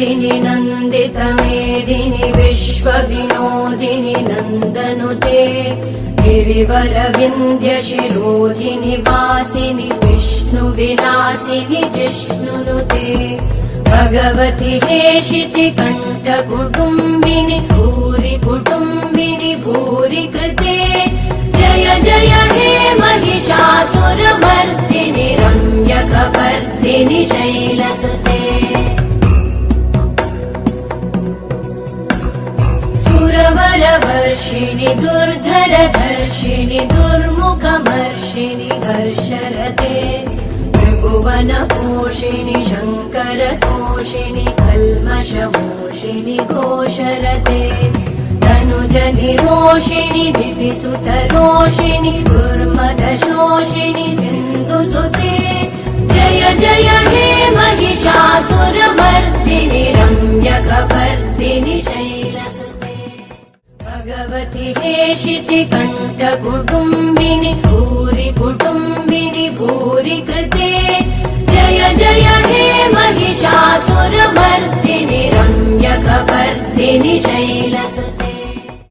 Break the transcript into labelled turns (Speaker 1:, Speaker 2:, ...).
Speaker 1: नन्दिनि नन्दितमेदिनि विश्वविनोदिनि नन्दनुते गिरिवरविन्ध्यशिरोधिनि वासिनि विष्णुविलासिनि जिष्णुनुते भगवति हेशिति कण्ठकुटुम्बिनि भूरि कुटुम्बिनि भूरि कृते जय जय हे महिषासुरमर्दिनि रम्यकपर्दिनि शैलसुते सुरवरवर्षिणि दुर्धरधर्षिणि दुर्मुखमर्षिणि हर्षरते त्रिभुवनपोषिणि शङ्करतोषिणि कल्मषमोषिणि घोषरते तनुजनिरोषिणि दितिसुतरोषिणि दुर्मदशोषिणि सिन्धुसुते जय जय हे महिषासुरमर्दिनि रम्यकपर्दिनि शैलसुते भगवति हेशिति कण्ठकुटुम्बिनि भूरि कुटुम्बिनि भूरि कृते जय जय हे महिषासुरमर्दिनि रम्यकपर्दिनि